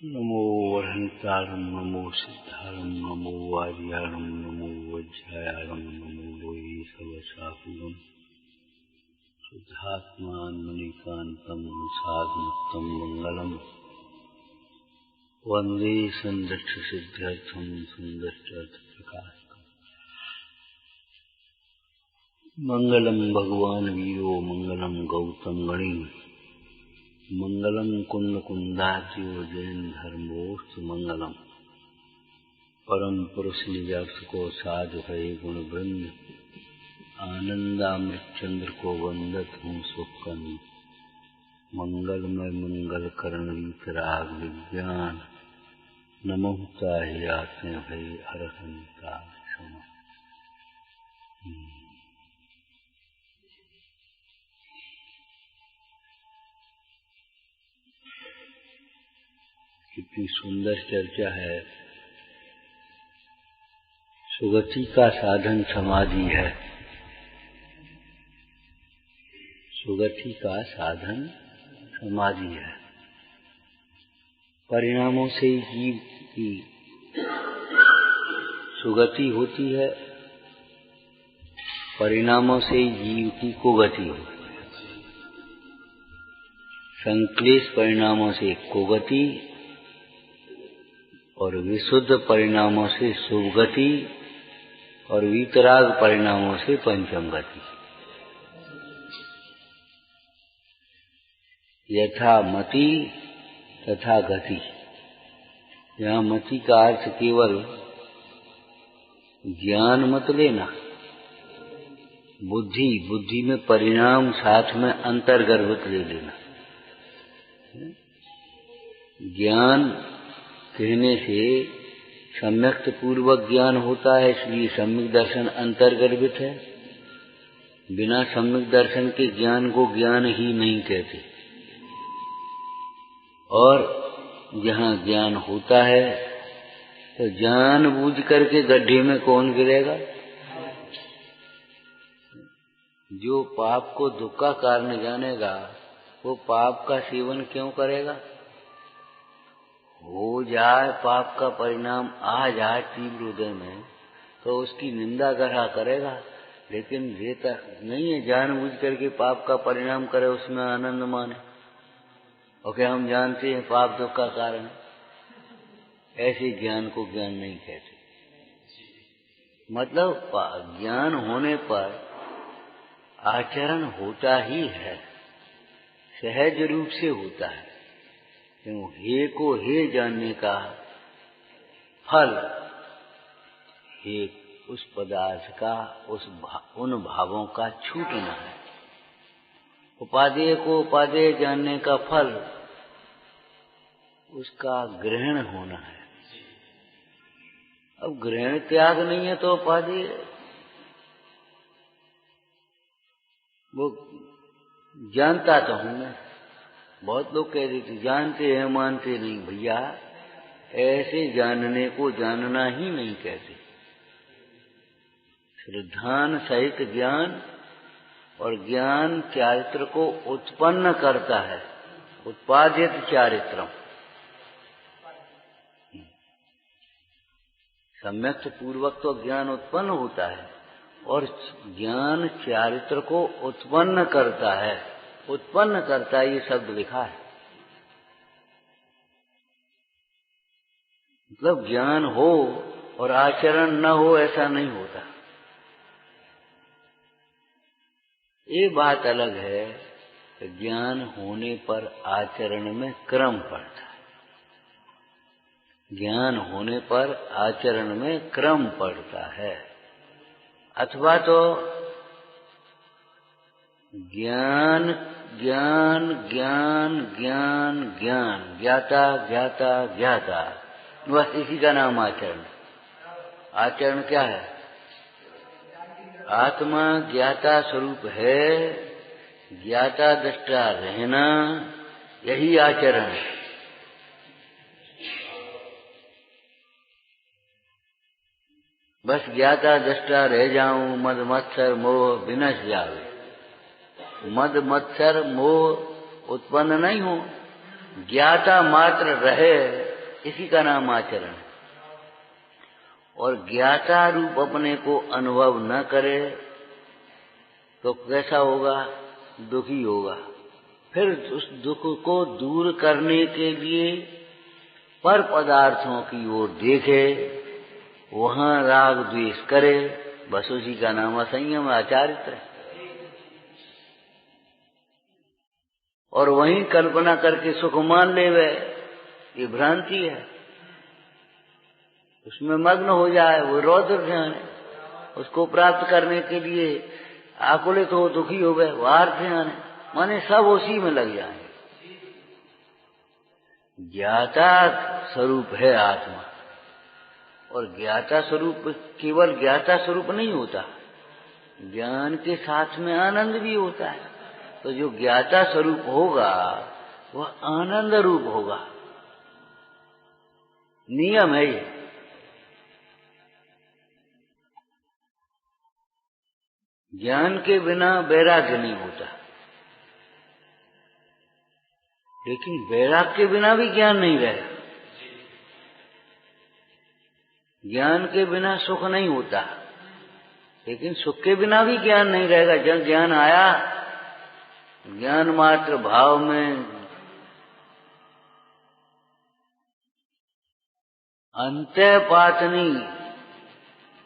नमो वरहंतारं नमो सिद्धारं नमो वार्यारं नमो वज्रायारं नमो लोये सवसाहुगं शुद्धात्मान्मणिकान्तं साधमुक्तं मंगलम् वन्दे सन्दर्शसिद्ध्यर्थं सुन्दर्शप्रकाशकम् मंगलम भगवान वीरो मंगलम गौतम गणी मंगलम कुंद कुंदाच्यो जैन धर्मोस्त मंगलम परम पुरुष निजर्थ को साधु है गुण वृंद आनंदामृत चंद्र को वंदत हूँ सुखन मंगलमय मंगल करण वीतराग विज्ञान नमोता ही आते भय अरहंता क्षमा। कितनी सुंदर चर्चा है। सुगति का साधन समाधि है। सुगति का साधन समाधि है। परिणामों से जीव की सुगति होती है, परिणामों से जीव की कुगति होती है। संक्लेश परिणामों से कुगति और विशुद्ध परिणामों से सुगति और वीतराग परिणामों से पंचम गति। यथा मति तथा गति। यहाँ मति का अर्थ केवल ज्ञान मत लेना। बुद्धि में परिणाम साथ में अंतर्गर्भित ले लेना। ज्ञान कहने से सम्यक्त पूर्वक ज्ञान होता है, इसलिए सम्यक दर्शन अंतर्गर्भित है। बिना सम्यक दर्शन के ज्ञान को ज्ञान ही नहीं कहते। और जहाँ ज्ञान होता है तो जानबूझ करके गड्ढे में कौन गिरेगा? जो पाप को दुख का कारण जानेगा वो पाप का सेवन क्यों करेगा? हो जाए पाप का परिणाम आ जाए तीव्र हृदय में तो उसकी निंदा गढ़ा करेगा, लेकिन ये तक नहीं है जानबूझ करके पाप का परिणाम करे उसमें आनंद माने और क्या हम जानते हैं पाप दुख का कारण। ऐसे ज्ञान को ज्ञान नहीं कहते। मतलब ज्ञान होने पर आचरण होता ही है, सहज रूप से होता है। क्यों? हे को हे जानने का फल हे उस पदार्थ का उन भावों का छूटना है। उपादेय को उपादेय जानने का फल उसका ग्रहण होना है। अब ग्रहण त्याग नहीं है तो उपादेय वो जानता तो हूं मैं। बहुत लोग कह देते जानते हैं मानते नहीं। भैया ऐसे जानने को जानना ही नहीं कहते। श्रद्धान सहित ज्ञान और ज्ञान चारित्र को उत्पन्न करता है। उत्पादित चारित्रम। सम्यक्त पूर्वक तो ज्ञान उत्पन्न होता है और ज्ञान चारित्र को उत्पन्न करता है। उत्पन्न करता है ये शब्द लिखा है। मतलब ज्ञान हो और आचरण न हो ऐसा नहीं होता। ये बात अलग है कि ज्ञान होने पर आचरण में क्रम पड़ता है। ज्ञान होने पर आचरण में क्रम पड़ता है। अथवा तो ज्ञान ज्ञान ज्ञान ज्ञान ज्ञान ज्ञाता ज्ञाता ज्ञाता, बस इसी का नाम आचरण। आचरण क्या है? आत्मा ज्ञाता स्वरूप है, ज्ञाता दृष्टा रहना, यही आचरण है। बस ज्ञाता दृष्टा रह जाऊं, मद मत्सर मोह विनश जावे। मद मत्सर मोह उत्पन्न नहीं हो ज्ञाता मात्र रहे, इसी का नाम आचरण है। और ज्ञाता रूप अपने को अनुभव न करे तो कैसा होगा? दुखी होगा। फिर उस दुख को दूर करने के लिए पर पदार्थों की ओर देखे, वहां राग द्वेष करे, बस उसी का नाम असंयम आचारित्र। और वहीं कल्पना करके सुख मान लेवे, ये भ्रांति है। उसमें मग्न हो जाए, वो रौद्र ध्यान है। उसको प्राप्त करने के लिए आकुलित हो, दुखी हो गए, वार ध्यान है। माने सब उसी में लग जाएंगे। ज्ञाता स्वरूप है आत्मा, और ज्ञाता स्वरूप केवल ज्ञाता स्वरूप नहीं होता, ज्ञान के साथ में आनंद भी होता है। तो जो ज्ञाता स्वरूप होगा वह आनंद रूप होगा। नियम है ये। ज्ञान के बिना वैराग्य नहीं होता, लेकिन वैराग्य के बिना भी ज्ञान नहीं रहेगा। ज्ञान के बिना सुख नहीं होता, लेकिन सुख के बिना भी ज्ञान नहीं रहेगा। जब ज्ञान आया, ज्ञान मात्र भाव में अंतःपातनी,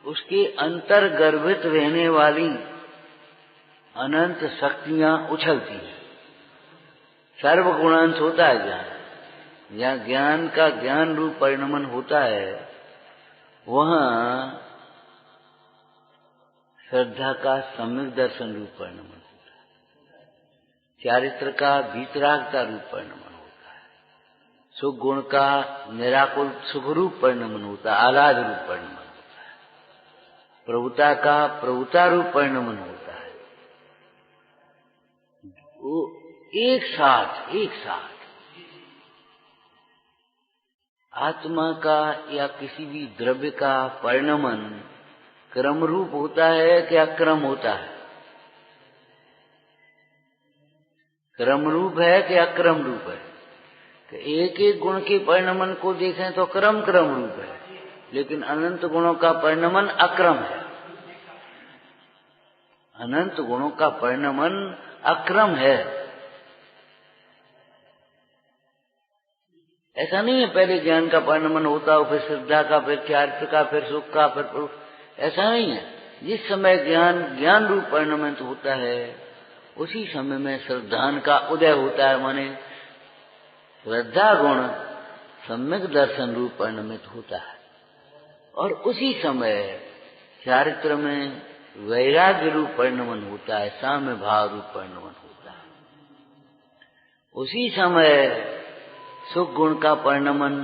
उसके अंतर गर्भित रहने वाली अनंत शक्तियां उछलती हैं। सर्वगुणांश होता है ज्ञान। जहाँ ज्ञान का ज्ञान रूप परिणमन होता है, वहां श्रद्धा का सम्यक दर्शन रूप परिणमन होता है, चारित्र का वीतरागता रूप परिणमन होता है, सुख गुण का निराकुल सुख रूप परिणमन होता है, आह्लाद रूप परिणमन होता है, प्रभुता का प्रभुता रूप परिणमन होता है। वो एक साथ आत्मा का या किसी भी द्रव्य का परिणमन क्रम रूप होता है कि अक्रम होता है? क्रम रूप है कि अक्रम रूप है? कि एक एक गुण के परिणमन को देखें तो क्रम रूप है, लेकिन अनंत गुणों का परिणमन अक्रम है। अनंत गुणों का परिणमन अक्रम है। ऐसा नहीं है पहले ज्ञान का परिणमन होता हो, फिर श्रद्धा का, फिर चारित्र का, फिर सुख का, फिर ऐसा नहीं है। जिस समय ज्ञान रूप परिणमन होता है, उसी समय में श्रद्धान का उदय होता है। माने श्रद्धा गुण सम्यक दर्शन रूप परिणमित होता है, और उसी समय चारित्र में वैराग्य रूप परिणमन होता है, साम्य भाव रूप परिणमन होता है। उसी समय सुख गुण का परिणमन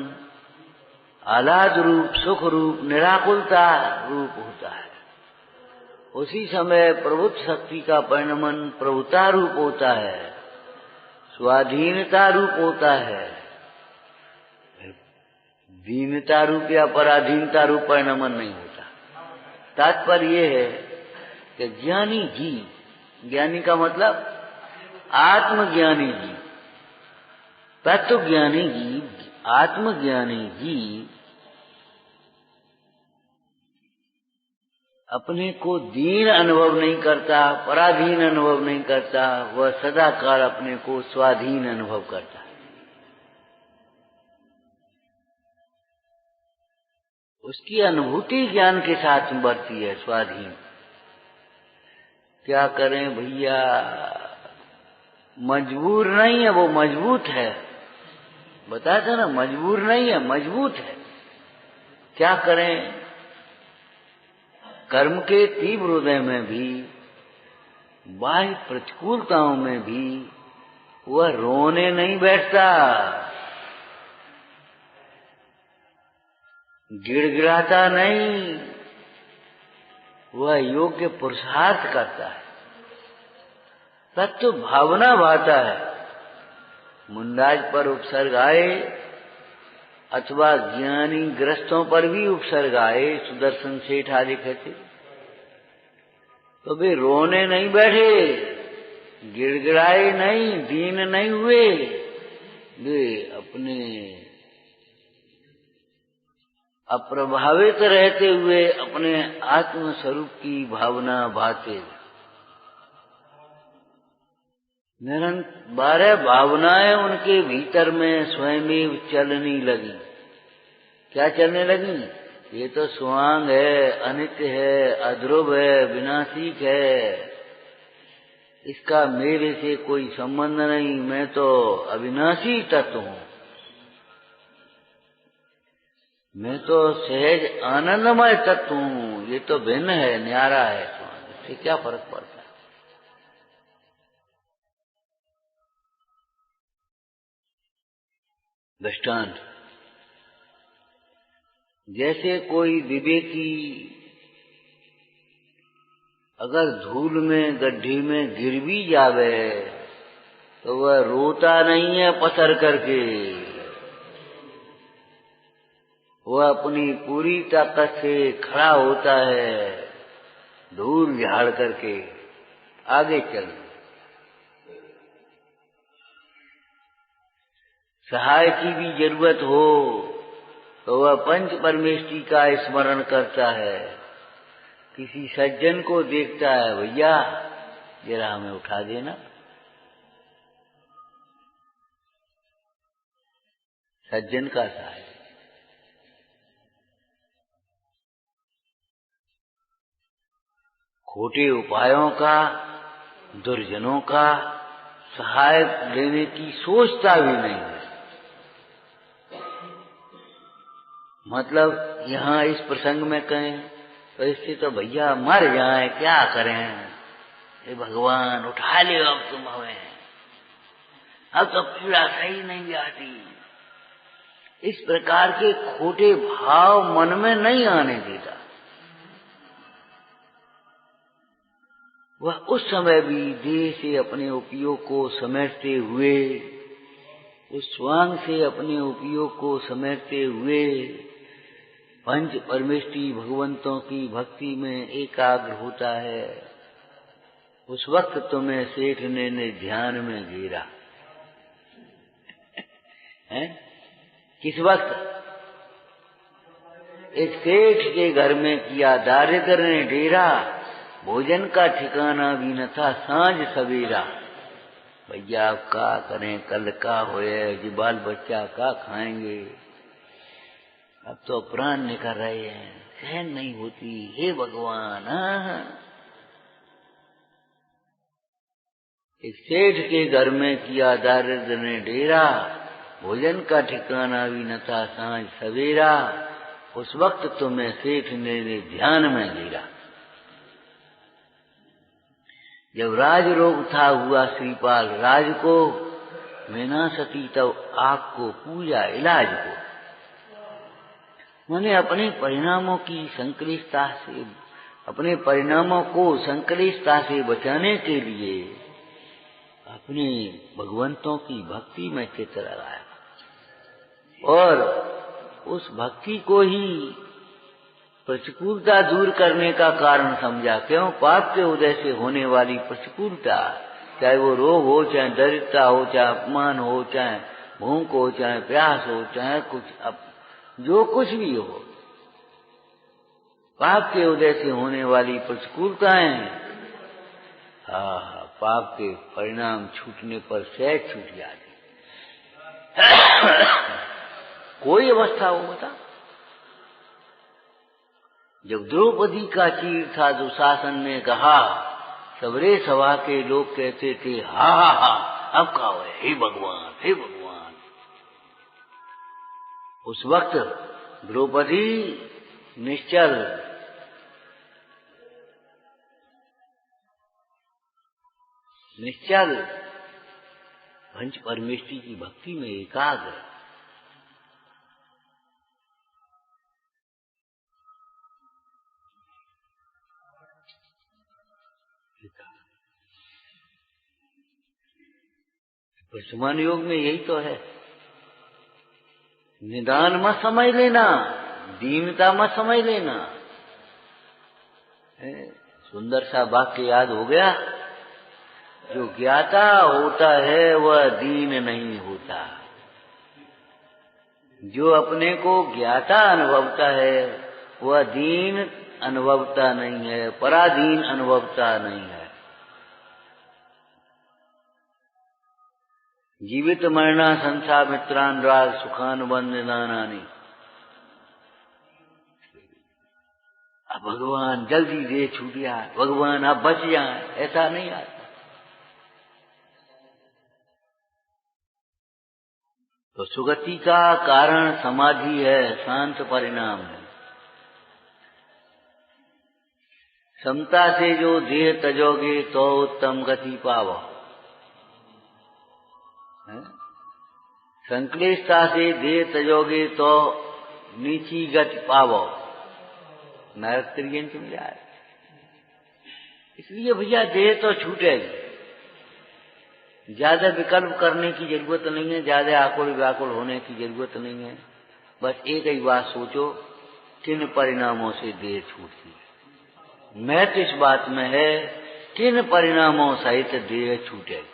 आह्लाद रूप, सुख रूप, निराकुलता रूप होता है। उसी समय प्रभुत्व शक्ति का परिणमन प्रभुता रूप होता है, स्वाधीनता रूप होता है। दीनता रूप या पराधीनता रूप परिणमन नहीं होता। तात्पर्य ये है कि ज्ञानी का मतलब आत्मज्ञानी जी, तत्वज्ञानी जी, आत्मज्ञानी जी अपने को दीन अनुभव नहीं करता, पराधीन अनुभव नहीं करता, वह सदाकाल अपने को स्वाधीन अनुभव करता है। उसकी अनुभूति ज्ञान के साथ बढ़ती है, स्वाधीन। क्या करें भैया, मजबूर नहीं है, वो मजबूत है। बताया ना, मजबूर नहीं है, मजबूत है। क्या करें, कर्म के तीव्र उदय में भी, बाह्य प्रतिकूलताओं में भी वह रोने नहीं बैठता, गिड़गिड़ाता नहीं, वह योग्य पुरुषार्थ करता है, तत्व भावना भाता है। मुंडाज पर उपसर्ग आए अथवा ज्ञानी ग्रस्तों पर भी उपसर्ग आए, सुदर्शन सेठ आदि कहते, तो वे रोने नहीं बैठे, गिड़गिड़ाए नहीं, दीन नहीं हुए, वे अपने अप्रभावित रहते हुए अपने आत्म स्वरूप की भावना भाते। 12 भावनाएं उनके भीतर में स्वयं चलने लगी। क्या चलने लगी? ये तो स्वांग है, अनित्य है, अध्रुव है, विनाशिक है, इसका मेरे से कोई संबंध नहीं, मैं तो अविनाशी तत्व हूँ, मैं तो सहज आनंदमय तत्व हूँ, ये तो भिन्न है, न्यारा है, इससे क्या फर्क पड़ता है? दृष्टांत, जैसे कोई विवेकी अगर धूल में गड्ढे में गिर भी जावे तो वह रोता नहीं है पसर करके, वह अपनी पूरी ताकत से खड़ा होता है, धूल झाड़ करके आगे चल। सहाय की भी जरूरत हो तो वह पंच परमेष्टि का स्मरण करता है। किसी सज्जन को देखता है, भैया जरा हमें उठा देना, सज्जन का सहाय। खोटे उपायों का, दुर्जनों का सहाय लेने की सोचता भी नहीं है। मतलब यहाँ इस प्रसंग में कहें तो इससे तो भैया मर जाए, क्या करें, हे भगवान उठा ले अब तुम हमें, अब तो पीड़ा सही नहीं जाती। इस प्रकार के खोटे भाव मन में नहीं आने देता। वह उस समय भी देह से अपने उपयोग को समेटते हुए, उस स्वांग से अपने उपयोग को समेटते हुए पंच परमेष्टि भगवंतों की भक्ति में एकाग्र होता है। उस वक्त तुम्हें सेठ ने ध्यान में घेरा है। किस वक्त? एक सेठ के घर में किया दारिद्र ने डेरा, भोजन का ठिकाना भी न था सांझ सवेरा। भैया अब का करें, कल का होए, जी बाल बच्चा का खाएंगे, अब तो प्राण निकल रहे हैं, सहन नहीं होती, हे भगवान। एक सेठ के घर में किया दारिद्र ने डेरा, भोजन का ठिकाना भी न था सांझ सवेरा। उस वक्त तुम्हें सेठ ने ध्यान में घेरा। जब राज रोग था हुआ श्रीपाल राज को, मैना सती तब आग को पूजा इलाज को। मैंने अपने परिणामों की संक्लिष्टता से, अपने परिणामों को संक्लिष्टता से बचाने के लिए अपने भगवंतों की भक्ति में चित्त लगाया और उस भक्ति को ही प्रतिकूलता दूर करने का कारण समझा। क्यों? पाप के उदय से होने वाली प्रतिकूलता, चाहे वो रोग हो, चाहे दरिद्रता हो, चाहे अपमान हो, चाहे भूख हो, चाहे प्यास हो, चाहे कुछ जो कुछ भी हो, पाप के उदय से होने वाली प्रतिकूलताएं, पाप के परिणाम छूटने पर सहज छूट जाती। कोई अवस्था हो बता। जब द्रौपदी का चीर था दुशासन ने कहा, सबरे सभा के लोग कहते थे हा हा हा, अब का हो, हे भगवान, हे भगवान। उस वक्त द्रौपदी निश्चल, निश्चल पंच परमेष्टि की भक्ति में एकाग्र। वर्तमान योग में यही तो है। निदान मत समझ लेना, दीनता मत समझ लेना। सुंदर सा वाक्य याद हो गया, जो ज्ञाता होता है वह दीन नहीं होता। जो अपने को ज्ञाता अनुभवता है वह दीन अनुभवता नहीं है, पराधीन अनुभवता नहीं है। जीवित मरना संसा मित्रान राग सुखान बंदनानी। अब भगवान जल्दी दे छूट जाए, भगवान आप बच जाए, ऐसा नहीं आता। तो सुगति का कारण समाधि है, शांत परिणाम है। समता से जो देह तजोगे तो उत्तम गति पावो। संक्लेशता से देह तजोगे तो नीची गति पावो, नरक त्रियंच में जाए। इसलिए भैया देह तो छूटेगी, ज्यादा विकल्प करने की जरूरत नहीं है, ज्यादा आकुल व्याकुल होने की जरूरत नहीं है। बस एक ही बात सोचो, किन परिणामों से देह छूटती है। मैं तो इस बात में है, किन परिणामों सहित देह छूटेगी।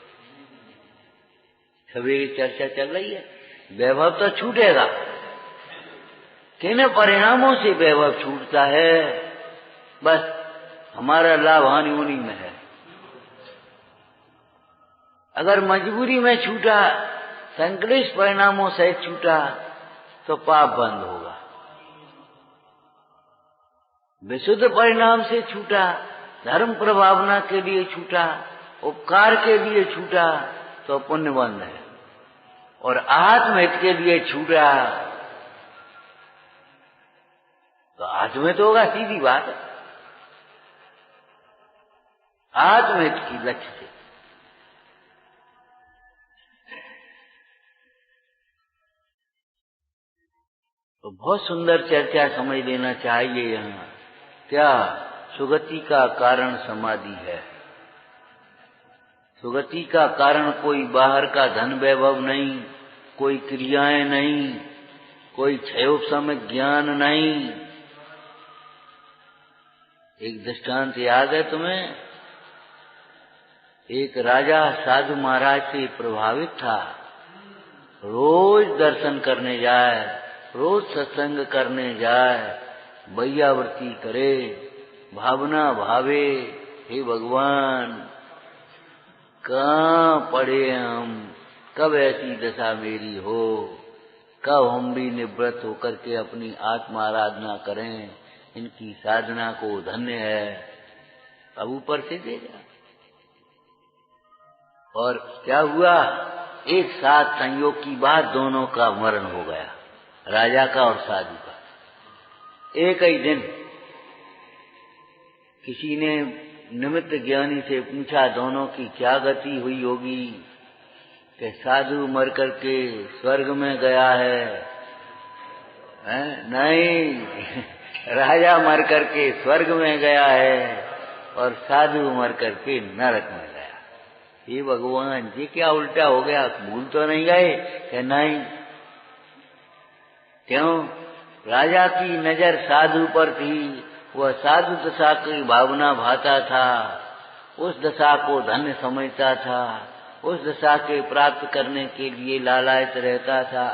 सभी चर्चा चल रही है, वैभव तो छूटेगा, किन परिणामों से वैभव छूटता है, बस हमारा लाभ हानि उन्हीं में है। अगर मजबूरी में छूटा, संक्लिष्ट परिणामों से छूटा, तो पाप बंद होगा। विशुद्ध परिणाम से छूटा, धर्म प्रभावना के लिए छूटा, उपकार के लिए छूटा, तो पुण्य बंद है। और आत्महित के लिए छूटा तो आत्महित होगा, सीधी बात है। आत्महित की लक्ष्य से तो बहुत सुंदर चर्चा समझ लेना चाहिए। यहाँ क्या सुगति का कारण समाधि है। सुगति का कारण कोई बाहर का धन वैभव नहीं, कोई क्रियाएं नहीं, कोई क्षयोपशम ज्ञान नहीं। एक दृष्टांत याद है तुम्हें? एक राजा साधु महाराज से प्रभावित था, रोज दर्शन करने जाए, रोज सत्संग करने जाए, वैयावृत्ति करे, भावना भावे, हे भगवान कहाँ पड़े हम, कब ऐसी दशा मेरी हो, कब हम भी निवृत्त होकर के अपनी आत्मा आराधना करें, इनकी साधना को धन्य है। अब ऊपर से दे जा। और क्या हुआ, एक साथ संयोग की बात दोनों का मरण हो गया, राजा का और साधु का। एक ही दिन किसी ने निमित्त ज्ञानी से पूछा दोनों की क्या गति हुई होगी, कि साधु मर करके स्वर्ग में गया है, नहीं राजा मर करके स्वर्ग में गया है और साधु मर करके नरक में गया। ये भगवान जी क्या उल्टा हो गया, भूल तो नहीं गए? कि नहीं। क्यों? राजा की नजर साधु पर थी, वह साधु दशा की भावना भाता था, उस दशा को धन्य समझता था, उस दशा के प्राप्त करने के लिए लालायित रहता था।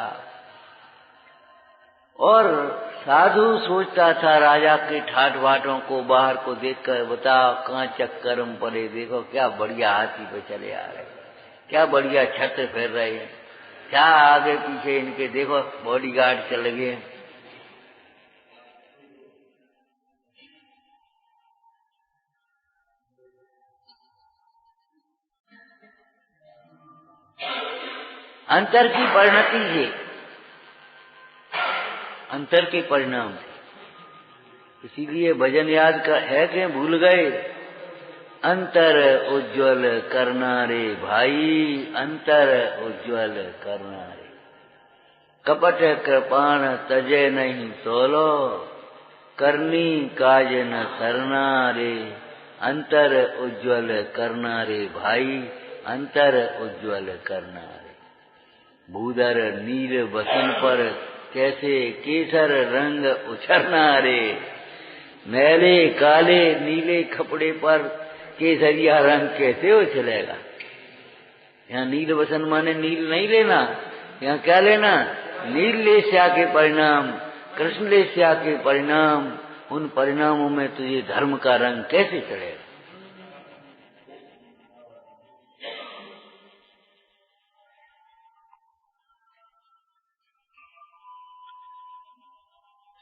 और साधु सोचता था राजा के ठाट बाटों को बाहर को देखकर, बताओ कहाँ चक्कर में पड़े, देखो क्या बढ़िया हाथी पे चले आ रहे, क्या बढ़िया छत्र फेर रहे हैं, क्या आगे पीछे इनके देखो बॉडीगार्ड चल गए। अंतर की परिणति से, अंतर के परिणाम से। इसीलिए भजन याद का है कि भूल गए, अंतर उज्ज्वल करना रे भाई, अंतर उज्ज्वल करना रे। कपट कृपाण तजे नहीं तोलो, करनी काज न सरना रे। अंतर उज्ज्वल करना रे भाई, अंतर उज्ज्वल करना रे। भूधर नील बसन पर कैसे केसर रंग उछरना रे। मैले काले नीले कपड़े पर केसरिया रंग कैसे उछलेगा। यहाँ नील बसन माने नील नहीं लेना, यहाँ क्या लेना, नीलेश्या के परिणाम, कृष्णलेश्या के परिणाम, उन परिणामों में तुझे धर्म का रंग कैसे चढ़ेगा?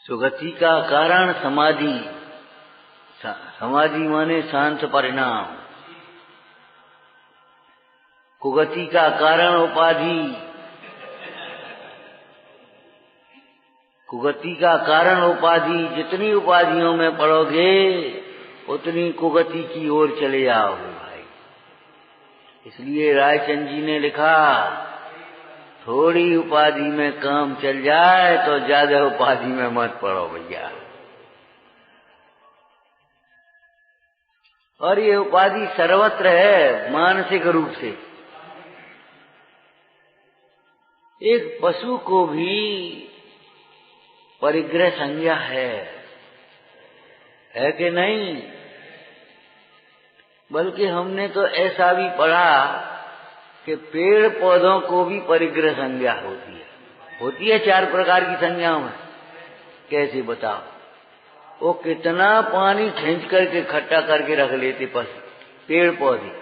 सुगति का कारण समाधि, समाधि माने शांत परिणाम। कुगति का कारण उपाधि, कुगति का कारण उपाधि। जितनी उपाधियों में पड़ोगे उतनी कुगति की ओर चले जाओगे भाई। इसलिए रायचंद जी ने लिखा, थोड़ी उपाधि में काम चल जाए तो ज्यादा उपाधि में मत पड़ो भैया। और ये उपाधि सर्वत्र है मानसिक रूप से। एक पशु को भी परिग्रह संज्ञा है कि नहीं? बल्कि हमने तो ऐसा भी पढ़ा कि पेड़ पौधों को भी परिग्रह संज्ञा होती है 4 प्रकार की संज्ञाओं में। कैसे बताओ? वो कितना पानी खींच करके इकट्ठा करके रख लेते पशु, पेड़ पौधे।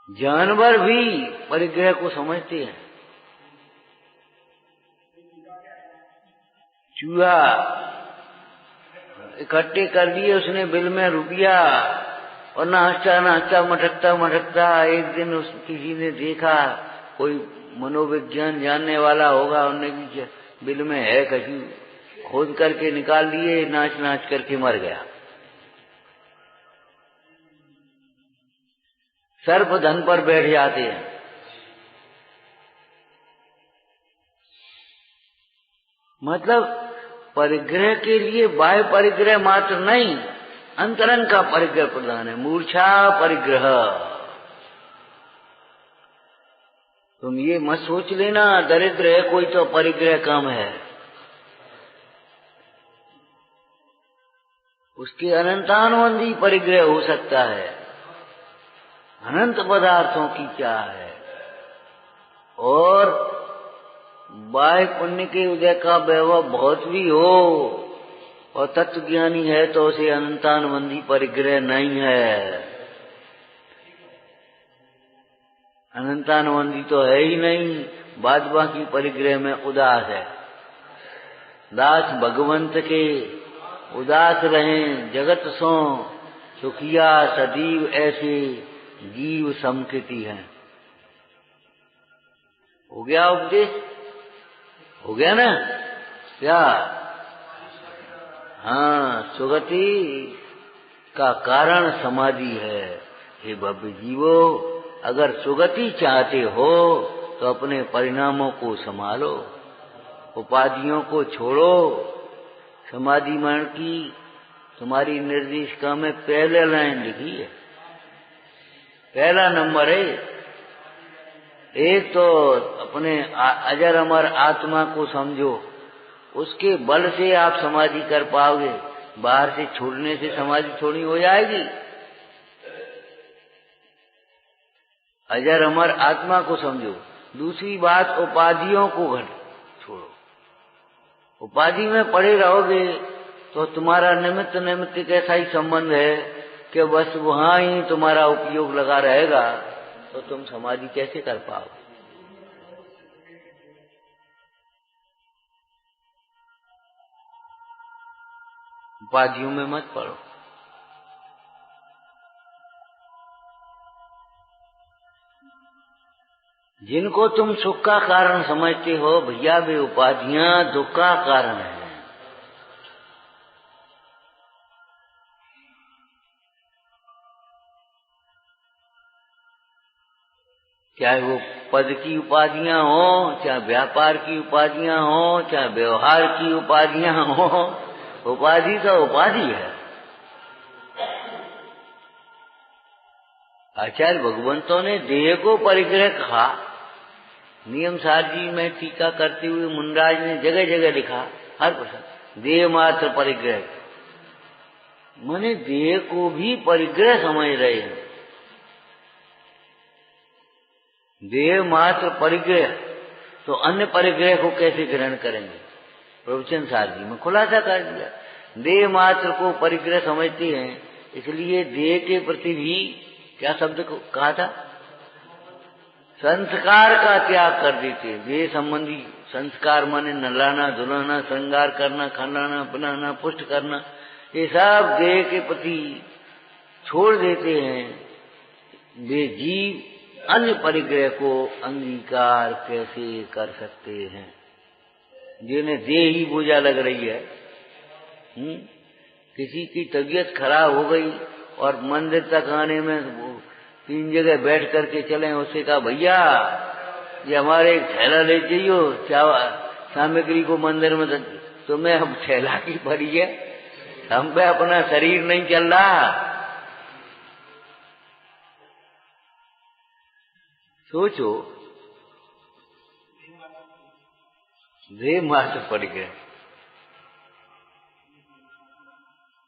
जानवर भी परिग्रह को समझते हैं। चूहा इकट्ठे कर लिए उसने बिल में रुपया, और नाचता मटकता एक दिन किसी ने देखा, कोई मनोविज्ञान जानने वाला होगा, उन्होंने बिल में है कहीं, खोद करके निकाल लिए, नाच करके मर गया। सर्प धन पर बैठ जाते हैं। मतलब परिग्रह के लिए बाह्य परिग्रह मात्र नहीं, अंतरंग का परिग्रह प्रधान है। मूर्छा परिग्रह। तुम ये मत सोच लेना दरिद्र है कोई तो परिग्रह कम है। उसके अनंतानुबंधी परिग्रह हो सकता है। अनंत पदार्थों की क्या है। और बाह्य पुण्य के उदय का वैभव बहुत भी हो और तत्व ज्ञानी है तो उसे अनंतानुबंधी परिग्रह नहीं है। अनंतानुबंधी तो है ही नहीं, बाद बाकी परिग्रह में उदास है। दास भगवंत के उदास रहें जगत सो, सुखिया सदैव ऐसे जीव समकृति है। हो गया उपदेश? हो गया ना? क्या? हाँ, सुगति का कारण समाधि है। हे भव्य जीवो, अगर सुगति चाहते हो तो अपने परिणामों को संभालो, उपाधियों को छोड़ो। समाधि मार्ग की तुम्हारी निर्देशिका में पहले लाइन लिखी है, पहला नंबर है। एक तो अपने अजर अमर आत्मा को समझो, उसके बल से आप समाधि कर पाओगे। बाहर से छोड़ने से समाधि थोड़ी हो जाएगी। अजर अमर आत्मा को समझो। दूसरी बात, उपाधियों को छोड़ो। उपाधि में पड़े रहोगे तो तुम्हारा निमित्त कैसा ही संबंध है कि बस वहां ही तुम्हारा उपयोग लगा रहेगा, तो तुम समाधि कैसे कर पाओगे? उपाधियों में मत पड़ो। जिनको तुम सुख का कारण समझते हो भैया, वे उपाधियां दुख का कारण है। चाहे वो पद की उपाधियां हो, चाहे व्यापार की उपाधियां हो, चाहे व्यवहार की उपाधियां हो, उपाधि तो उपाधि है। आचार्य भगवंतों ने देह को परिग्रह कहा। नियम सार जी में टीका करते हुए मुंडराज ने जगह जगह लिखा, हर प्रसंग देह मात्र परिग्रह। माने देह को भी परिग्रह समझ रहे हैं। देह मात्र परिग्रह, तो अन्य परिग्रह को कैसे ग्रहण करेंगे? प्रवचन सार जी में खुलासा कर दिया। देह मात्र को परिग्रह समझते हैं, इसलिए देह के प्रति भी क्या शब्द को कहा था? संस्कार का त्याग कर देते हैं। देह संबंधी संस्कार माने नहलाना, धुलाना, श्रृंगार करना, खिलाना, पिलाना, पुष्ट करना, ये सब देह के प्रति छोड़ देते हैं। वे जीव अन्य परिग्रह को अंगीकार कैसे कर सकते हैं, जिन्हें देह ही बोझा लग रही है। किसी की तबीयत खराब हो गई और मंदिर तक आने में 3 जगह बैठ करके चले, उससे कहा भैया ये हमारे एक थैला ले जाइयो सामग्री को मंदिर में, तो मैं अब थैला की भरी है, हम पे अपना शरीर नहीं चल रहा। सोचो, देह मात्र पड़ गए।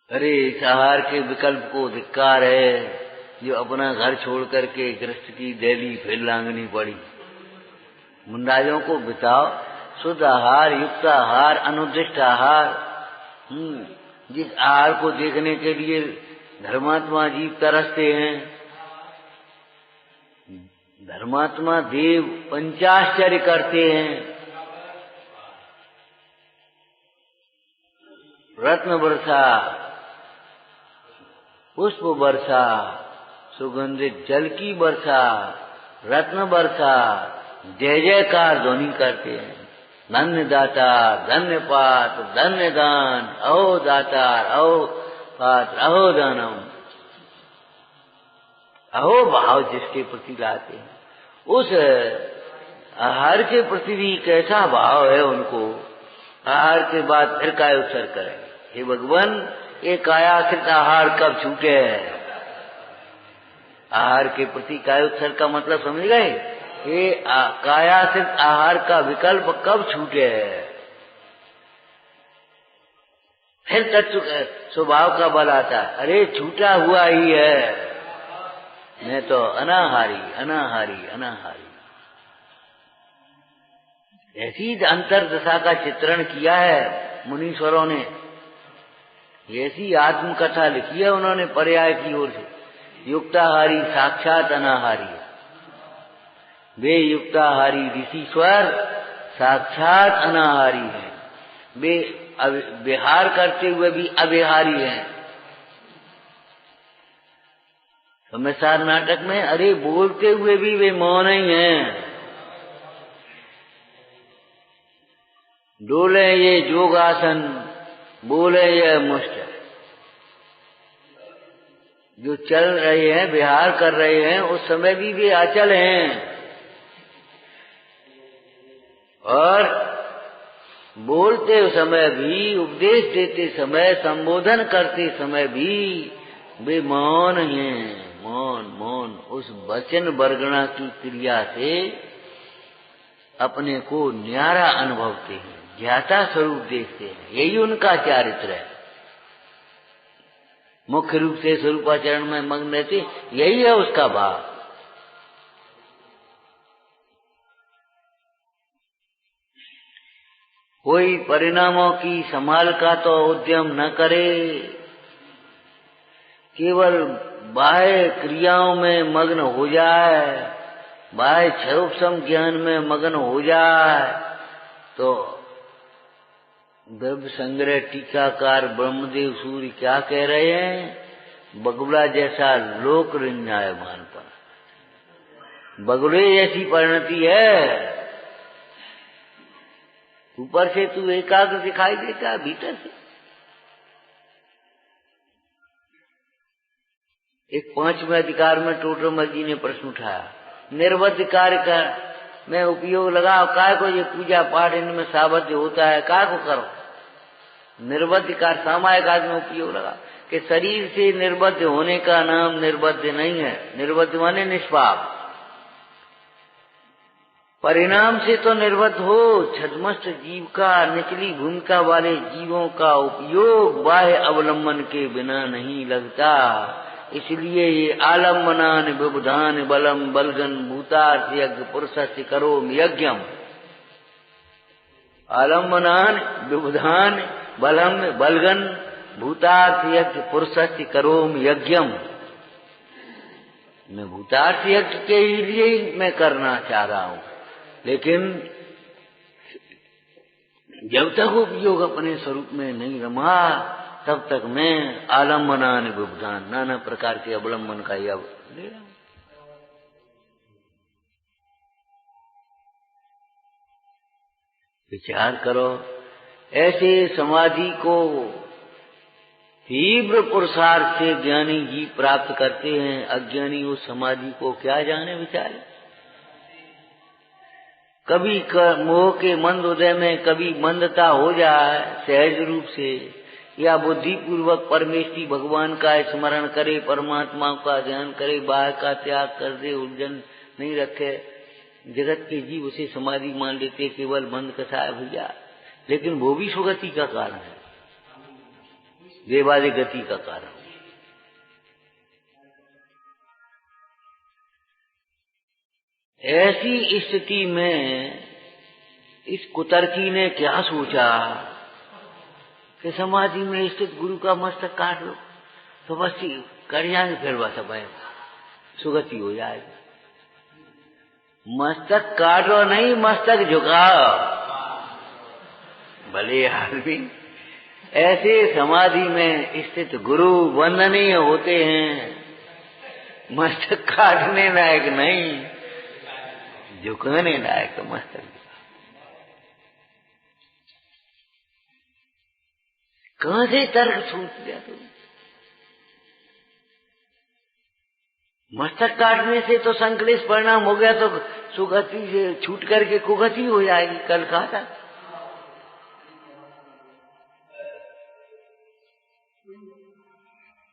अरे इस आहार के विकल्प को धिक्कार है, जो अपना घर छोड़ करके गृहस्थ की डेली फिर लांगनी पड़ी। मुंडाजों को बिताओ शुद्ध आहार, युक्त आहार, अनुदिष्ट आहार। जिस आहार को देखने के लिए धर्मात्मा जीव तरसते हैं, धर्मात्मा देव पंचाश्चर्य करते हैं। रत्न वर्षा, पुष्प वर्षा, सुगंधित जल की वर्षा, रत्न वर्षा, जय जयकार ध्वनि करते हैं। धन्य दातार, धन्य पात्र, धन्य दान, अहो दातार, अहो पात्र, अहो दानम। अहो भाव जिसके प्रति लाते हैं, उस आहार के प्रति भी कैसा भाव है उनको। आहार के बाद फिर काय उत्सर्ग करें, हे भगवान ये कायाश्रित आहार कब छूटे है। आहार के प्रति काय उत्सर्ग का मतलब समझ गए? ये कायाश्रित आहार का विकल्प कब छूटे है। फिर तत्व स्वभाव का बल आता है, अरे छूटा हुआ ही है, मैं तो अनाहारी अनाहारी अनाहारी। ऐसी अंतर्दशा का चित्रण किया है मुनीश्वरों ने, ऐसी आत्मकथा लिखी है उन्होंने पर्याय की ओर से। युक्ताहारी साक्षात अनाहारी है। वे युक्ताहारी ऋषिश्वर साक्षात अनाहारी हैं। वे विहार करते हुए भी अविहारी हैं। समयसार नाटक में अरे बोलते हुए भी वे मौन ही हैं। डोले ये जोगासन, बोले ये मुष्ट। जो चल रहे हैं, विहार कर रहे हैं, उस समय भी वे अचल हैं। और बोलते समय भी, उपदेश देते समय, संबोधन करते समय भी वे मौन हैं। मौन मौन उस वचन वर्गणा की क्रिया से अपने को न्यारा अनुभवते हैं, ज्ञाता स्वरूप देखते हैं। यही उनका चारित्र है। मुख्य रूप से स्वरूपाचरण में मग्न रहते, यही है उसका भाव। कोई परिणामों की संभाल का तो उद्यम न करे, केवल बाह्य क्रियाओं में मग्न हो जाए, बाह्य क्षरोपम ज्ञान में मग्न हो जाए, तो द्रव्य संग्रह टीकाकार ब्रह्मदेव सूर्य क्या कह रहे हैं? बगुला जैसा लोक रिंजायमान पर। बगुले जैसी परिणति है। ऊपर से तू एकाग्र दिखाई देता, भीतर से एक 5वें अधिकार में टोटरमल जी ने प्रश्न उठाया, निर्बद्ध कार्य का में उपयोग लगाओ, काय को ये पूजा पाठ इनमें साबद्ध होता है, काय को करो। निर्बद्ध कार्य सामायिक आदि में उपयोग लगा कि शरीर से निर्बद्ध होने का नाम निर्बद्ध नहीं है। निर्बद्ध माने निष्पाप। परिणाम से तो निर्वत हो। छद्मस्त जीव का निचली भूमिका वाले जीवों का उपयोग बाह्य अवलंबन के बिना नहीं लगता। इसलिए ये आलम्बनान विबुधान बलम बलगन भूतार्थ यज्ञ पुरुषस्य करोम यज्ञम। आलम्बनान विबुधान बलम बलगन भूतार्थ यज्ञ पुरुषस्य करोम यज्ञम। मैं भूतार्थ यज्ञ के लिए ही मैं करना चाह रहा हूं, लेकिन जब तक उपयोग अपने स्वरूप में नहीं रमा तब तक मैं आलम्बनान विबुधान नाना प्रकार के अवलंबन का यह ले रहा हूं। विचार करो, ऐसे समाधि को तीव्र पुरुषार्थ से ज्ञानी जी प्राप्त करते हैं। अज्ञानी उस समाधि को क्या जाने बेचारे। कभी मोह के मंद उदय में कभी मंदता हो जाए सहज रूप से, या बुद्धि पूर्वक परमेश्वरी भगवान का स्मरण करे, परमात्मा का ध्यान करे, बाह्य का त्याग कर दे, उलझन नहीं रखे। जगत के जीव उसे समाधि मान लेते, केवल मंद कसा है भैया, लेकिन वो भी सुगति का कारण है, देवालय गति का कारण। ऐसी स्थिति में इस कुतर्की ने क्या सोचा कि समाधि में स्थित गुरु का मस्तक काट लो तो बस कर जाएंगे, फिर बस अब सुगति हो जाएगी। मस्तक काटो नहीं, मस्तक झुकाओ। भले आदमी ऐसे समाधि में स्थित गुरु वंदनीय होते हैं, मस्तक काटने लायक नहीं, झुकाने लायक तो मस्तक। कहां से तर्क छूट गया तुम? मस्तक काटने से तो संक्लेश परिणाम हो गया, तो सुगति से छूट करके कुगति हो जाएगी। कल कहा था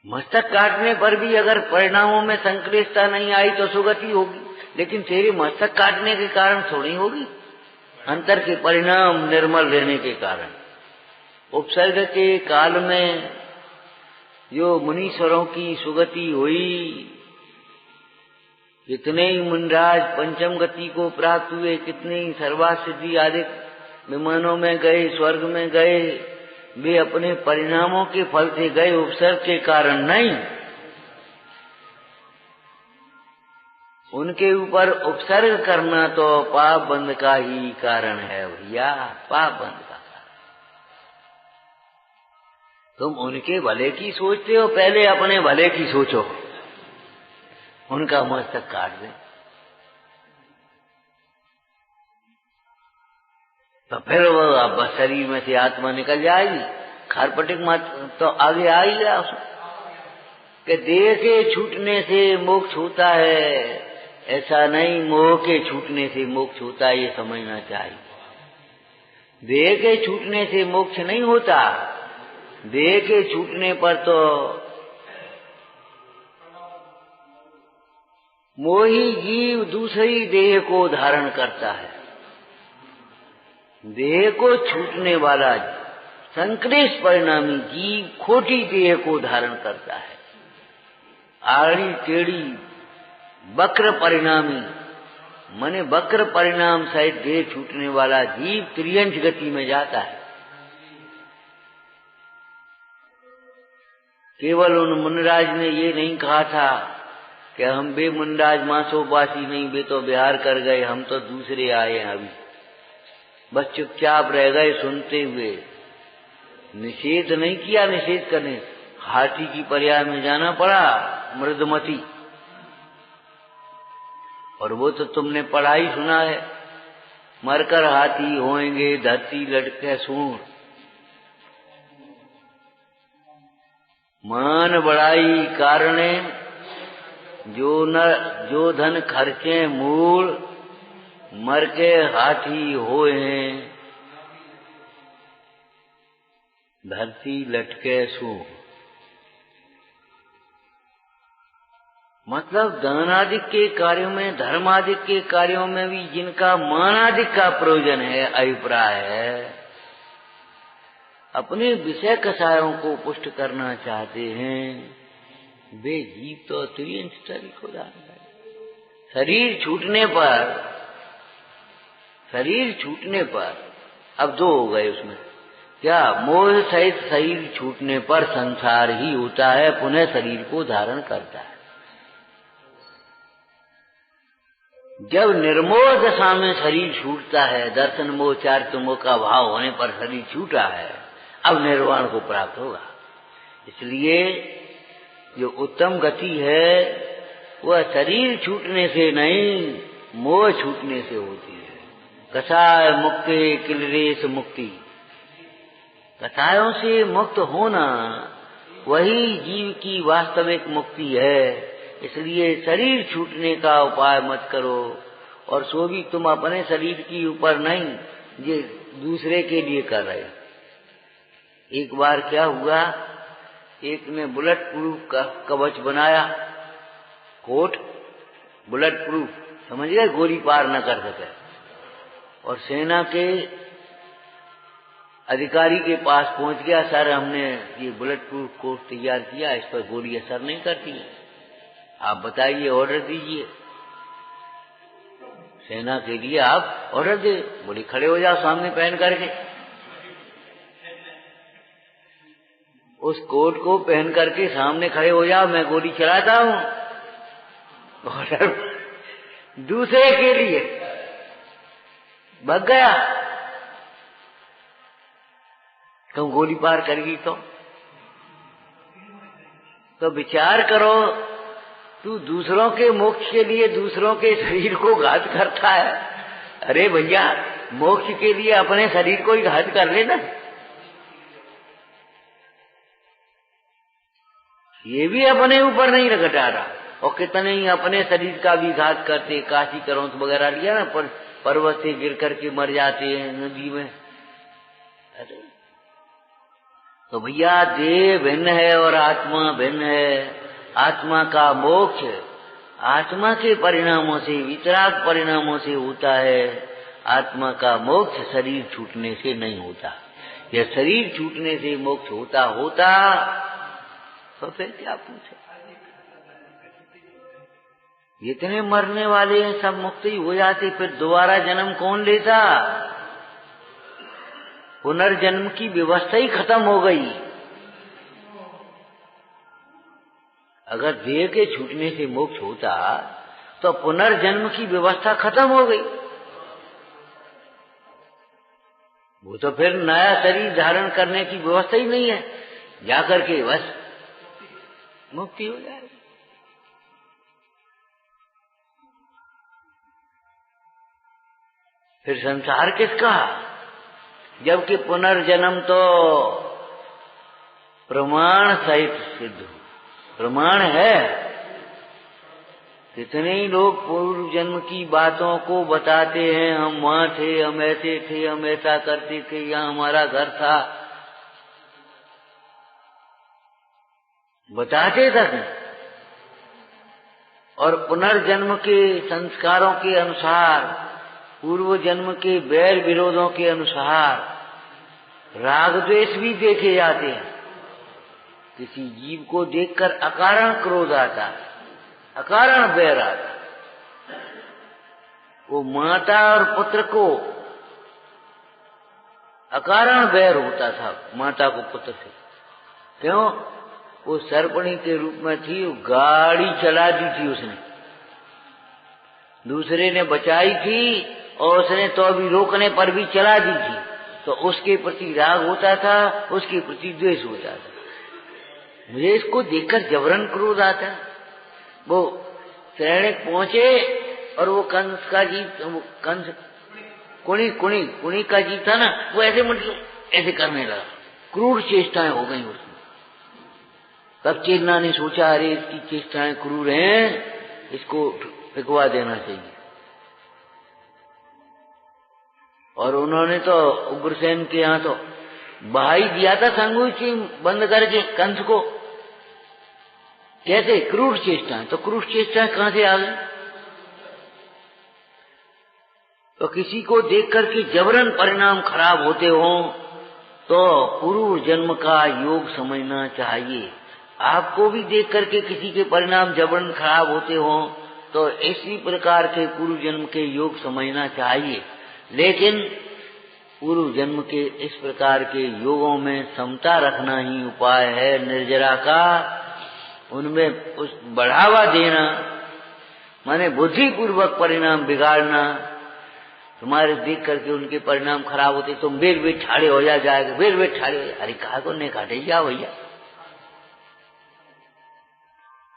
मस्तक काटने पर भी अगर परिणामों में संक्लेशता नहीं आई तो सुगति होगी, लेकिन तेरे मस्तक काटने के कारण थोड़ी होगी, अंतर के परिणाम निर्मल रहने के कारण। उपसर्ग के काल में जो मुनीश्वरों की सुगति हुई, कितने ही मुनिराज पंचम गति को प्राप्त हुए, कितने ही सर्वासिद्धि आदि विमानों में गए, स्वर्ग में गए, वे अपने परिणामों के फल से गए, उपसर्ग के कारण नहीं। उनके ऊपर उपसर्ग करना तो पाप बंध का ही कारण है भैया, पाप बंध का। तुम उनके भले की सोचते हो, पहले अपने भले की सोचो, उनका मस्तक काट दे तो फिर वो अब शरीर में से आत्मा निकल जाएगी। खारपटिक मत तो आगे आ ही गया कि देह के छूटने से मोक्ष होता है, ऐसा नहीं, मोह के छूटने से मोक्ष होता है, ये समझना चाहिए। देह के छूटने से मोक्ष नहीं होता, देह के छूटने पर तो मोही जीव दूसरी देह को धारण करता है। देह को छूटने वाला संक्लेश परिणामी जीव खोटी देह को धारण करता है। आड़ी टेढ़ी वक्र परिणामी माने वक्र परिणाम सहित देह छूटने वाला जीव त्रियंश गति में जाता है। केवल उन मुनिराज ने ये नहीं कहा था कि हम बे मुनिराज मांसोपासी नहीं, वे तो बिहार कर गए, हम तो दूसरे आए हैं अभी, बस चुपचाप रह गए सुनते हुए, निषेध नहीं किया। निषेध करने हाथी की पर्याय में जाना पड़ा, मृदमती, और वो तो तुमने पढ़ा ही सुना है, मरकर हाथी होएंगे धरती लटके सूंड, मान बड़ाई कारणे जो धन खर्चे मूल, मर के हाथी होए हैं धरती लटके सूंड। मतलब दानादिक के कार्यों में, धर्मादिक के कार्यों में भी जिनका मानादिक का प्रयोजन है, अभिप्राय है, अपने विषय कषायों को पुष्ट करना चाहते हैं, वे जीव तो अतिरिक्त शरीर को धारण करें। शरीर छूटने पर अब दो हो गए उसमें, क्या मोह सहित शरीर छूटने पर संसार ही होता है, पुनः शरीर को धारण करता है। जब निर्मोह दशा में शरीर छूटता है, दर्शन मोह चारित्र मोह का भाव होने पर शरीर छूटा है, अब निर्वाण को प्राप्त होगा। इसलिए जो उत्तम गति है वह शरीर छूटने से नहीं, मोह छूटने से होती है। कषाय मुक्ति किलरेश मुक्ति, कषायों से मुक्त होना वही जीव की वास्तविक मुक्ति है। इसलिए शरीर छूटने का उपाय मत करो, और सो भी तुम अपने शरीर के ऊपर नहीं, ये दूसरे के लिए कर रहे हो। एक बार क्या हुआ, एक ने बुलेट प्रूफ का कवच बनाया, कोट बुलेट प्रूफ, समझ गए, गोली पार न कर सके, और सेना के अधिकारी के पास पहुंच गया, सर हमने ये बुलेट प्रूफ कोट तैयार किया, इस पर गोली असर नहीं करती है, आप बताइए, ऑर्डर दीजिए। सेना के लिए आप ऑर्डर दे। बोले खड़े हो जाओ सामने पहन करके। उस कोट को पहन करके सामने खड़े हो जाओ, मैं गोली चलाता हूं। ऑर्डर दूसरे के लिए भाग गया, तुम गोली पार करेगी तो विचार करो, तू दूसरों के मोक्ष के लिए दूसरों के शरीर को घात करता है। अरे भैया, मोक्ष के लिए अपने शरीर को ही घात कर लेना। ये भी अपने ऊपर नहीं घटा रहा, और कितने ही अपने शरीर का भी घात करते। काशी करोंस वगैरह लिया ना, पर्वत से गिर करके मर जाते हैं नदी में। अरे तो भैया, देह भिन्न है और आत्मा भिन्न है। आत्मा का मोक्ष आत्मा के परिणामों से, वितराग परिणामों से होता है। आत्मा का मोक्ष शरीर छूटने से नहीं होता। यह शरीर छूटने से मोक्ष होता तो फिर क्या पूछे, इतने मरने वाले हैं, सब मुक्त ही हो जाते, फिर दोबारा जन्म कौन लेता? पुनर्जन्म की व्यवस्था ही खत्म हो गई। अगर देह के छूटने से मोक्ष होता तो पुनर्जन्म की व्यवस्था खत्म हो गई। वो तो फिर नया शरीर धारण करने की व्यवस्था ही नहीं है, जाकर के बस मुक्ति हो जाएगी। फिर संसार किसका, जबकि पुनर्जन्म तो प्रमाण सहित सिद्ध, प्रमाण है। कितने ही लोग पूर्व जन्म की बातों को बताते हैं, हम वहां थे, हम ऐसे थे, हम ऐसा करते थे, यहाँ हमारा घर था, बताते तक। और पुनर्जन्म के संस्कारों के अनुसार, पूर्व जन्म के बैर विरोधों के अनुसार राग द्वेष भी देखे जाते हैं। किसी जीव को देखकर अकारण क्रोध आता, अकारण बैर आता। वो माता और पुत्र को अकारण बैर होता था, माता को पुत्र से। क्यों? वो सर्पणी के रूप में थी, वो गाड़ी चला दी थी उसने, दूसरे ने बचाई थी, और उसने तो अभी रोकने पर भी चला दी थी, तो उसके प्रति राग होता था, उसके प्रति द्वेष होता था। मुझे इसको देखकर जबरन क्रोध आता है। वो श्रेणिक पहुंचे और वो कंस का जीव, कंस कुणी का जीव था ना, वो ऐसे मतलब ऐसे करने लगा, क्रूर चेष्टाएं हो गई उसमें। तब चेतना ने सोचा, अरे इसकी चेष्टाएं क्रूर हैं, इसको फेंकवा देना चाहिए। और उन्होंने तो उग्रसेन के यहाँ तो बहा ही दिया था संगुची बंद करके कंस को। कैसे? क्रूर चेष्टाएं। तो क्रूर चेष्टाएं कहां से आ गई? तो किसी को देख करके जबरन परिणाम खराब होते हो तो पूर्व जन्म का योग समझना चाहिए। आपको भी देख करके किसी के परिणाम जबरन खराब होते हो तो इसी प्रकार के पूर्व जन्म के योग समझना चाहिए। लेकिन पूर्व जन्म के इस प्रकार के योगों में समता रखना ही उपाय है निर्जरा का। उनमें उस बढ़ावा देना माने बुद्धिपूर्वक परिणाम बिगाड़ना। तुम्हारे देख करके उनके परिणाम खराब होते तुम बेर ठाड़े हो जाएगा, बेर ठाड़े हो जाए। अरे कहा को नहीं काटे जा भैया,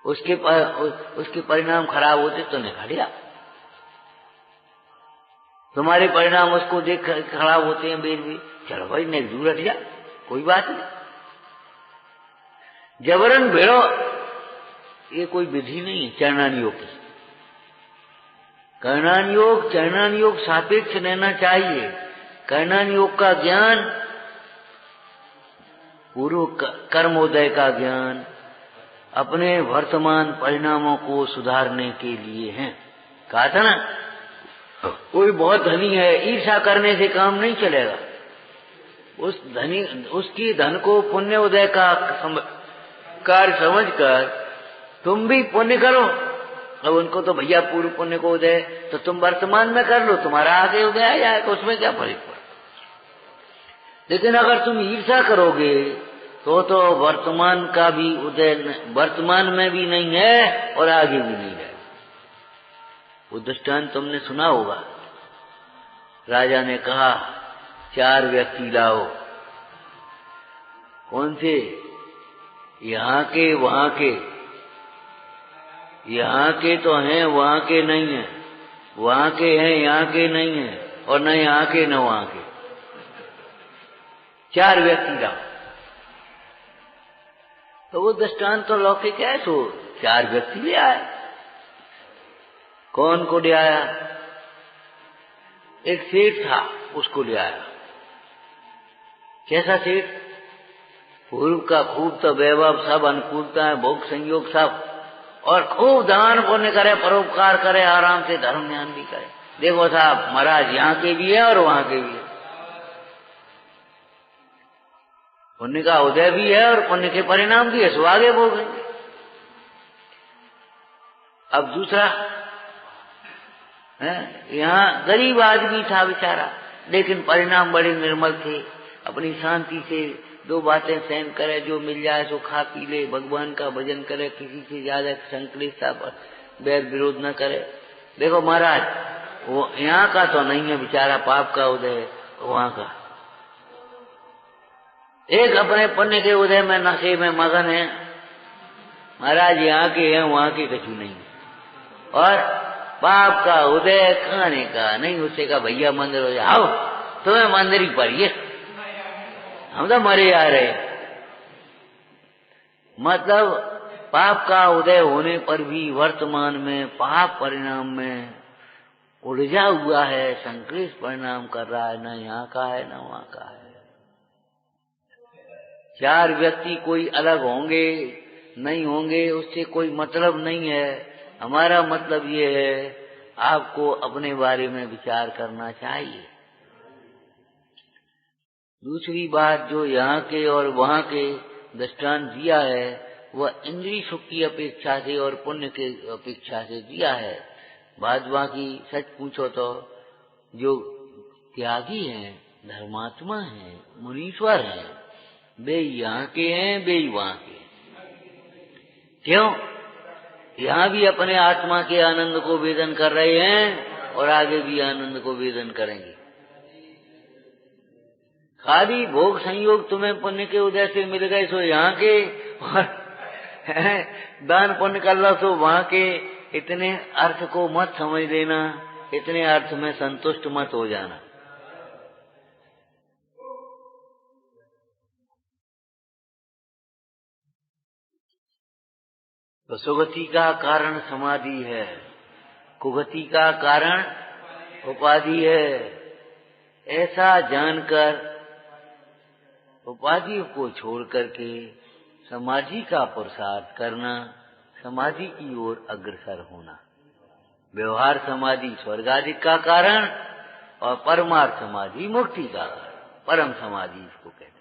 उसके परिणाम खराब होते तो नहीं खड़िया। तुम्हारे परिणाम उसको देख खराब होते हैं बेर भी, चलो भाई नहीं दूर हट जा, कोई बात नहीं। जबरन भिड़ो ये कोई विधि नहीं है चरणान योग की। चरणान योग सापेक्ष रहना चाहिए। कर्णान योग का ज्ञान पूर्व कर्मोदय का ज्ञान अपने वर्तमान परिणामों को सुधारने के लिए है। कहा था ना, कोई बहुत धनी है, ईर्ष्या करने से काम नहीं चलेगा। उसकी धन को पुण्य उदय का कार्य समझकर तुम भी पुण्य करो। अब उनको तो भैया पूर्व पुण्य को उदय, तो तुम वर्तमान में कर लो, तुम्हारा आगे उदय आ जाएगा, उसमें क्या फर्क पड़ा। लेकिन अगर तुम ईर्ष्या करोगे तो वर्तमान का भी उदय वर्तमान में भी नहीं है और आगे भी नहीं है। वो दृष्टांत तुमने सुना होगा। राजा ने कहा 4 व्यक्ति लाओ। कौन से? यहाँ के वहां के। यहाँ के तो हैं, वहां के नहीं है। वहां के हैं, यहाँ के नहीं है, और न यहाँ के न वहां के। 4 व्यक्ति लाओ। तो वो दृष्टांत तो लौकिक है। तो 4 व्यक्ति ले आए। कौन को ले आया? एक सेठ था, उसको ले आया। कैसा सेठ? पूर्व का खूब तो वैभव, सब अनुकूलता है, भोग संयोग सब, और खूब दान पुण्य करे, परोपकार करे, आराम से धर्म ध्यान भी करे। देखो साहब, महाराज यहाँ के भी है और वहां के भी है। पुण्य का उदय भी है और पुण्य के परिणाम भी है, सो आगे भोगेंगे। अब दूसरा यहाँ गरीब आदमी था बेचारा, लेकिन परिणाम बड़े निर्मल थे। अपनी शांति से 2 बातें सहन करे, जो मिल जाए सो खा पी ले, भगवान का भजन करे, किसी से ज्यादा संकलिष्टता बैर विरोध न करे। देखो महाराज, वो यहाँ का तो नहीं है बेचारा, पाप का उदय वहां का। एक अपने पुण्य के उदय में नशे में मगन है। महाराज यहाँ के हैं, वहां के कछु नहीं। और पाप का उदय खाने का नहीं, उससे का भैया मंदिर हो जाओ, तुम्हें मंदिर ही पड़िए, हम तो मरे आ रहे। मतलब पाप का उदय होने पर भी वर्तमान में पाप परिणाम में उलझा हुआ है, संक्लिष्ट परिणाम कर रहा है, न यहाँ का है न वहां का है। 4 व्यक्ति कोई अलग होंगे नहीं होंगे उससे कोई मतलब नहीं है। हमारा मतलब ये है, आपको अपने बारे में विचार करना चाहिए। दूसरी बात, जो यहाँ के और वहां के दृष्टांत दिया है वह इंद्रिय सुख की अपेक्षा से और पुण्य के अपेक्षा से दिया है। बाद बाकी सच पूछो तो जो त्यागी हैं, धर्मात्मा हैं, मुनीश्वर हैं, वे यहाँ के हैं, वे वहां के। क्यों? यहाँ भी अपने आत्मा के आनंद को वेदन कर रहे हैं और आगे भी आनंद को वेदन करेंगे। खाली भोग संयोग तुम्हें पुण्य के उदय से मिल गए सो यहाँ के, और दान पुण्य कर लो सो वहां के। इतने अर्थ को मत समझ लेना, इतने अर्थ में संतुष्ट मत हो जाना। तो सुगति का कारण समाधि है, कुगति का कारण उपाधि है। ऐसा जानकर उपाधि को छोड़ करके समाधि का पुरुषार्थ करना समाधि की ओर अग्रसर होना। व्यवहार समाधि स्वर्ग आदि का कारण और परमार्थ समाधि मुक्ति का कारण, परम समाधि इसको कहते हैं।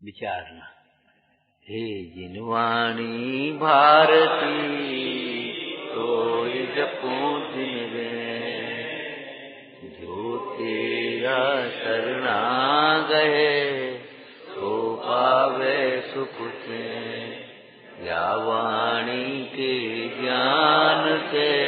विचारना। हे जिनवाणी भारती तो जपो दिन में, जो तेरा शरणा गए तो पावे सुख से। या वाणी के ज्ञान से